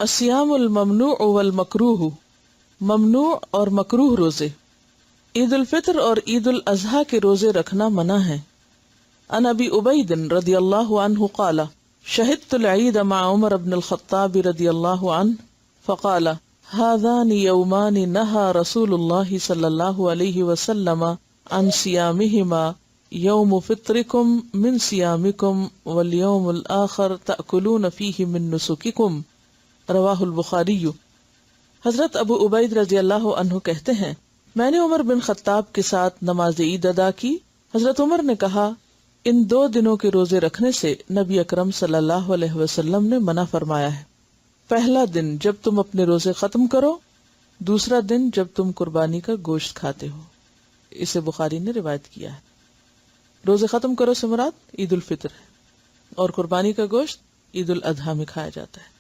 अस्सियामुल ममनूअ वल मकरूह, ममनू और मकरूह रोजे। ईद उल फित्र और ईद उल अजहा के रोजे रखना मना है। अन अबी उबैद रदियल्लाहु अन्हु क़ाला शहिदतुल ईद मअ उमर इब्न अल ख़त्ताब रदियल्लाहु अन्हु फ़क़ाला हाज़ानि यौमानि नहा रसूलुल्लाहि सल्लल्लाहु अलैहि वसल्लम अन सियामिहिमा यौम फित्रिकुम मिन सियामिकुम वल यौमुल आखर तअकुलून फीहि मिन नुसुकिकुम। रवाहुल बुखारी। हजरत अबू उबैद रज़ियल्लाहु अन्हु कहते हैं, मैंने उमर बिन खत्ताब के साथ नमाज ईद अदा की। हजरत उमर ने कहा, इन 2 दिनों के रोजे रखने से नबी अकरम सल्लल्लाहु अलैहि वसल्लम ने मना फरमाया है। पहला दिन जब तुम अपने रोजे खत्म करो, दूसरा दिन जब तुम कुर्बानी का गोश्त खाते हो। इसे बुखारी ने रिवायत किया है। रोजे खत्म करो से मुराद ईद उल फित्र है और कुर्बानी का गोश्त ईद उल अजहा में खाया जाता है।